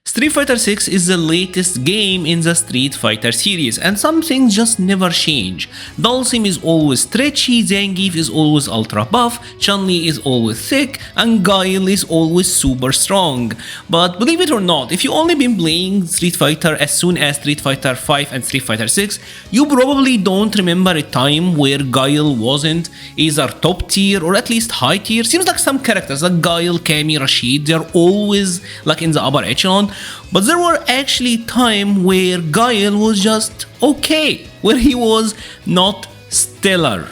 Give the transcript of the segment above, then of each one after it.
Street Fighter 6 is the latest game in the Street Fighter series, and some things just never change. Dhalsim is always stretchy, Zangief is always ultra buff, Chun-Li is always thick, and Guile is always super strong. But believe it or not, if you only been playing Street Fighter as soon as Street Fighter 5 and Street Fighter 6, you probably don't remember a time where Guile wasn't either top tier or at least high tier. Seems like some characters like Guile, Cammy, Rashid, they're always like in the upper echelon. But there were actually times where Guile was just okay, where he was not stellar,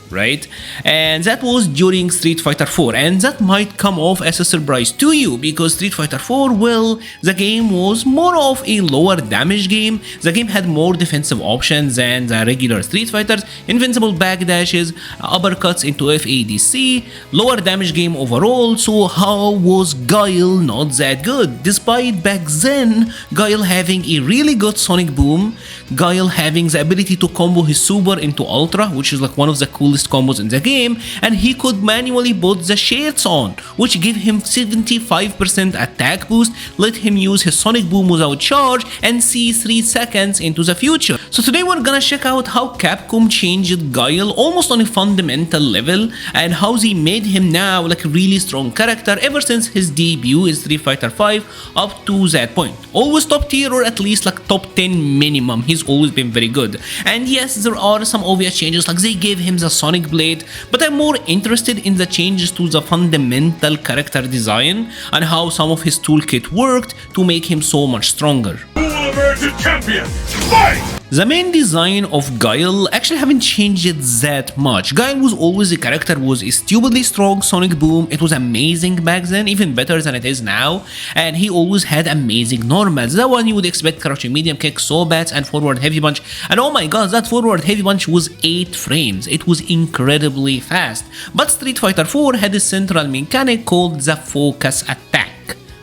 right? And that was during Street Fighter 4, and that might come off as a surprise to you because Street Fighter 4, well, the game was more of a lower damage game. The game had more defensive options than the regular Street Fighters, invincible backdashes, uppercuts into FADC, lower damage game overall. So how was Guile not that good? Despite back then Guile having a really good sonic boom, Guile having the ability to combo his super into ultra, which is like one of the coolest combos in the game, and he could manually put the shades on, which gave him 75% attack boost, let him use his sonic boom without charge, and see 3 seconds into the future. So today we're gonna check out how Capcom changed Guile almost on a fundamental level, and how they made him now like a really strong character ever since his debut in Street Fighter 5 up to that point. Always top tier or at least like top 10 minimum. He's always been very good. And yes, there are some obvious changes, like they gave him the Sonic Blade, but I'm more interested in the changes to the fundamental character design and how some of his toolkit worked to make him so much stronger. Who will emerge a champion? Fight! The main design of Guile actually haven't changed that much. Guile was always a character with a stupidly strong sonic boom. It was amazing back then, even better than it is now, and he always had amazing normals. The one you would expect: crouching medium kick, sobats, and forward heavy punch. And oh my god, that forward heavy punch was 8 frames. It was incredibly fast. But Street Fighter 4 had a central mechanic called the focus attack.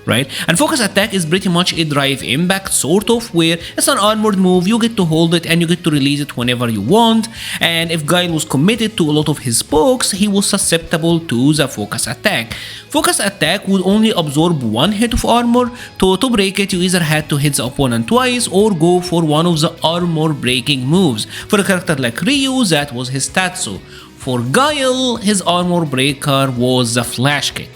Right? And focus attack is pretty much a drive impact sort of, where it's an armored move, you get to hold it and you get to release it whenever you want. And if Guile was committed to a lot of his pokes, he was susceptible to the focus attack. Focus attack would only absorb 1 hit of armor. To break it, you either had to hit the opponent twice or go for one of the armor breaking moves. For a character like Ryu, that was his Tatsu. For Guile, his armor breaker was the flash kick.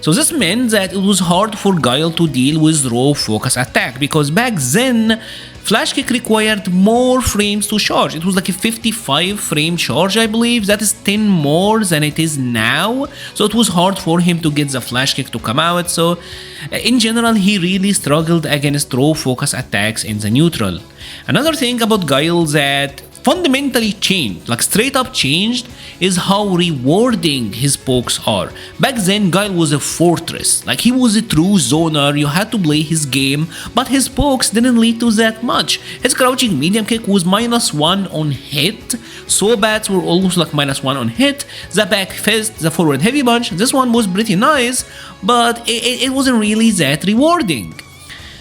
So this meant that it was hard for Guile to deal with raw focus attack, because back then flash kick required more frames to charge. It was like a 55 frame charge, I believe. That is 10 more than it is now. So it was hard for him to get the flash kick to come out. So in general, he really struggled against raw focus attacks in the neutral. Another thing about Guile that fundamentally changed, like straight up changed, is how rewarding his pokes are. Back then, Guile was a fortress, like he was a true zoner, you had to play his game, but his pokes didn't lead to that much. His crouching medium kick was -1 on hit, sobats were almost like -1 on hit, the back fist, the forward heavy punch, this one was pretty nice, but it wasn't really that rewarding.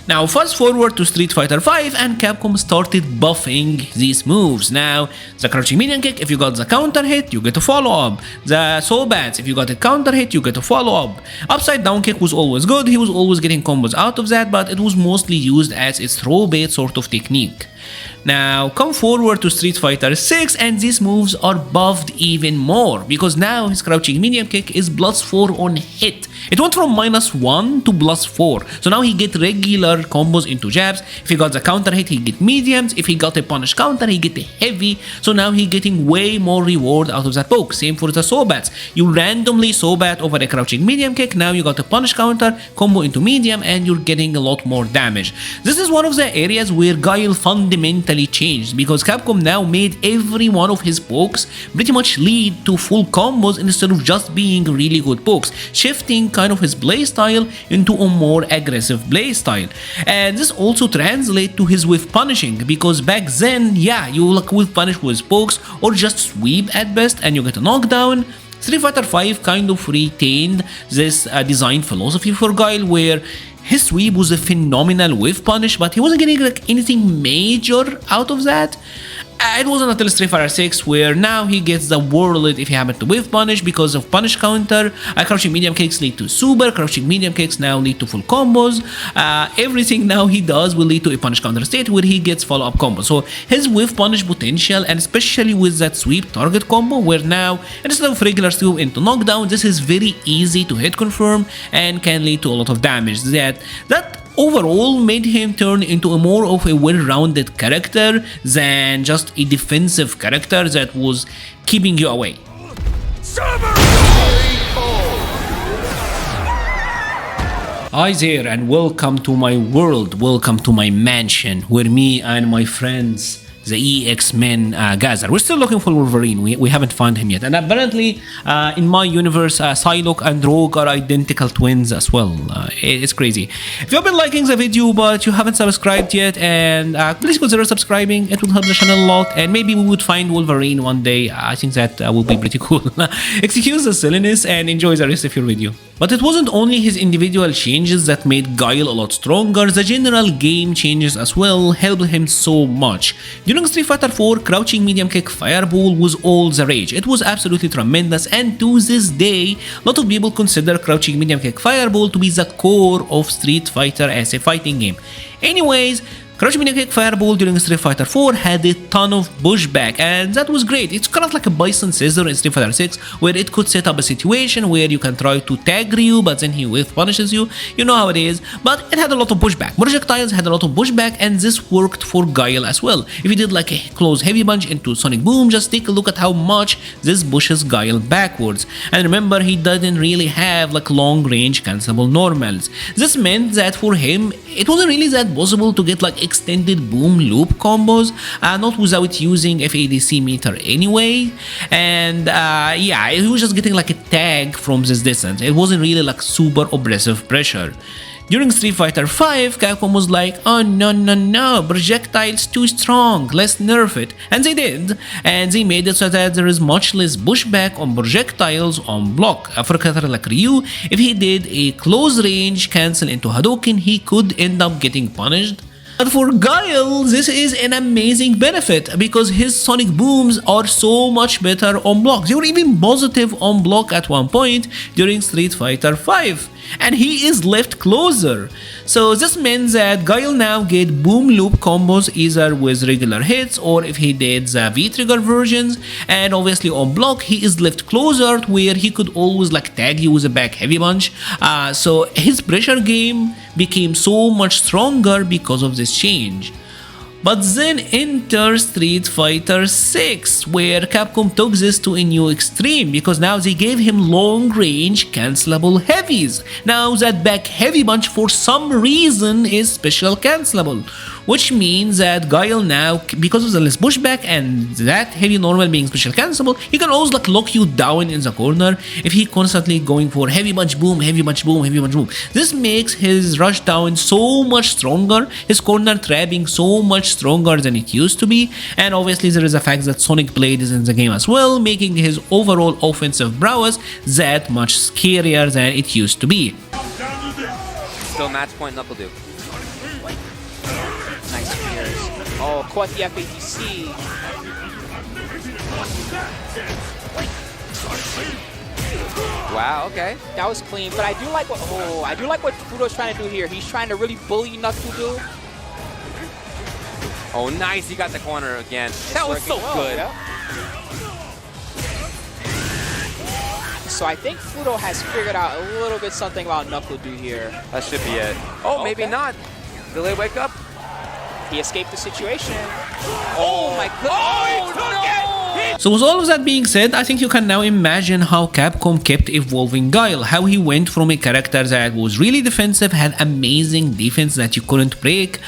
Now fast forward to Street Fighter 5 and Capcom started buffing these moves. Now the crouching medium kick, if you got the counter hit, you get a follow up. The sobats, if you got a counter hit, you get a follow up. Upside down kick was always good, he was always getting combos out of that, but it was mostly used as a throw bait sort of technique. Now come forward to Street Fighter 6 and these moves are buffed even more, because now his crouching medium kick is +4 on hit. It went from -1 to +4, so now he get regular combos into jabs. If he got the counter hit, he get mediums. If he got a punish counter, he get a heavy. So now he getting way more reward out of that poke. Same for the sobats. You randomly sobat over a crouching medium kick, now you got a punish counter, combo into medium, and you're getting a lot more damage. This is one of the areas where Guile fundamentally changed, because Capcom now made every one of his pokes pretty much lead to full combos instead of just being really good pokes, shifting kind of his playstyle into a more aggressive playstyle. And this also translates to his whiff punishing, because back then, yeah, you like whiff punish with pokes or just sweep at best and you get a knockdown. Street Fighter 5 kind of retained this design philosophy for Guile, where his sweep was a phenomenal whiff punish, but he wasn't getting like anything major out of that. It wasn't until Street Fighter 6 where now he gets the world if he happened to whiff punish because of punish counter. Crouching medium kicks lead to super, crouching medium kicks now lead to full combos. Everything now he does will lead to a punish counter state where he gets follow-up combo. So his whiff punish potential, and especially with that sweep target combo where now instead of regular sweep into knockdown, this is very easy to hit confirm and can lead to a lot of damage. That overall made him turn into a more of a well-rounded character than just a defensive character that was keeping you away. Hi there and welcome to my world, welcome to my mansion where me and my friends the EX-Men gather. We're still looking for Wolverine, we haven't found him yet, and apparently in my universe Psylocke and Rogue are identical twins as well. It's crazy. If you've been liking the video but you haven't subscribed yet, and please consider subscribing, it will help the channel a lot, and maybe we would find Wolverine one day. I think that will be pretty cool. Excuse the silliness and enjoy the rest of your video. But it wasn't only his individual changes that made Guile a lot stronger, the general game changes as well helped him so much. During Street Fighter 4, crouching medium kick fireball was all the rage. It was absolutely tremendous, and to this day, a lot of people consider crouching medium kick fireball to be the core of Street Fighter as a fighting game. Anyways, crouching medium kick fireball during Street Fighter 4 had a ton of pushback, and that was great. It's kind of like a bison scissor in Street Fighter 6 where it could set up a situation where you can try to tag Ryu but then he whiff punishes you. You know how it is, but it had a lot of pushback. Projectiles had a lot of pushback, and this worked for Guile as well. If you did like a close heavy punch into Sonic Boom, just take a look at how much this pushes Guile backwards. And remember, he didn't really have like long range cancelable normals. This meant that for him it wasn't really that possible to get like extended boom loop combos, not without using FADC meter anyway, and yeah, he was just getting like a tag from this distance. It wasn't really like super oppressive pressure. During Street Fighter 5, Capcom was like, oh no, projectiles too strong, let's nerf it. And they did, and they made it so that there is much less pushback on projectiles on block. For a character like Ryu, if he did a close range cancel into Hadouken, he could end up getting punished. But for Guile, this is an amazing benefit because his Sonic Booms are so much better on block. They were even positive on block at one point during Street Fighter 5. And he is left closer. So this means that Guile now get boom loop combos either with regular hits or if he did the V-trigger versions, and obviously on block he is left closer to where he could always like tag you with a back heavy punch. So his pressure game became so much stronger because of this change. But then enter Street Fighter 6, where Capcom took this to a new extreme because now they gave him long range cancelable heavies. Now that back heavy punch for some reason is special cancelable, which means that Guile now, because of the less pushback and that heavy normal being special cancelable, he can always like lock you down in the corner if he constantly going for heavy punch boom, heavy punch boom, heavy punch boom. This makes his rush down so much stronger, his corner trapping so much stronger than it used to be, and obviously there is the fact that Sonic Blade is in the game as well, making his overall offensive prowess that much scarier than it used to be. Still match point Knuckle Duke. Nice spears. Oh, caught the FADC. Wow, okay. That was clean, but I do like what Fudo's trying to do here. He's trying to really bully Knuckle Duke. Oh, nice. He got the corner again. That was so good. Yeah. So I think Fudo has figured out a little bit something about Knuckle Duke here. That should be it. Oh, okay. Maybe not. Delay wake up. He escaped the situation. Oh my goodness. Oh, no! So with all of that being said, I think you can now imagine how Capcom kept evolving Guile, how he went from a character that was really defensive, had amazing defense that you couldn't break,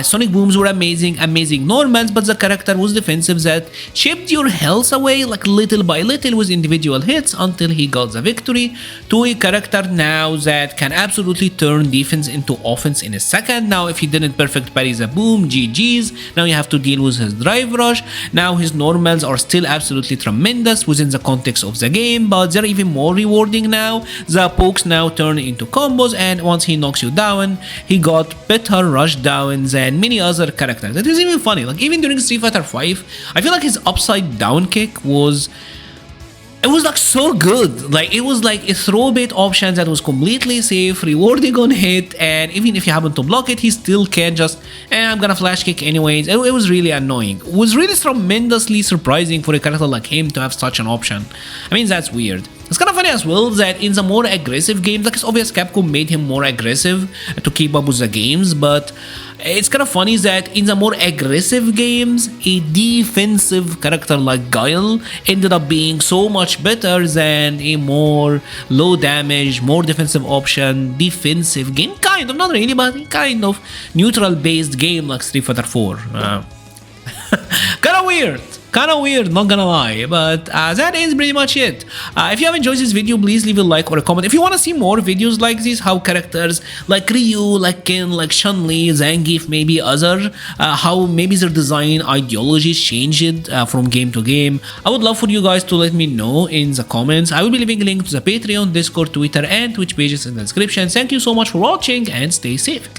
Sonic Booms were amazing normals, but the character was defensive that chipped your health away like little by little with individual hits until he got the victory, to a character now that can absolutely turn defense into offense in a second. Now if he didn't perfect parry the boom, GG's, now you have to deal with his drive rush. Now his normals are still still absolutely tremendous within the context of the game, but they're even more rewarding now. The pokes now turn into combos, and once he knocks you down, he got better rush downs than many other characters. It was even funny, like even during Street Fighter 5, I feel like his upside down kick was... It was like so good. Like it was like a throw bait option that was completely safe, rewarding on hit, and even if you happen to block it, he still can just, I'm gonna flash kick anyways. It was really annoying. It was really tremendously surprising for a character like him to have such an option. I mean, that's weird. It's kind of funny as well that in the more aggressive games, like it's obvious Capcom made him more aggressive to keep up with the games, but it's kind of funny that in the more aggressive games, a defensive character like Guile ended up being so much better than a more low damage, more defensive option, defensive game, kind of, not really, but kind of neutral based game like Street Fighter 4. Kind of weird, not gonna lie, but that is pretty much it. If you have enjoyed this video, please leave a like or a comment. If you want to see more videos like this, how characters like Ryu, like Ken, like Chun-Li, Zangief, maybe other, how maybe their design ideologies changed from game to game, I would love for you guys to let me know in the comments. I will be leaving a link to the Patreon, Discord, Twitter, and Twitch pages in the description. Thank you so much for watching, and stay safe.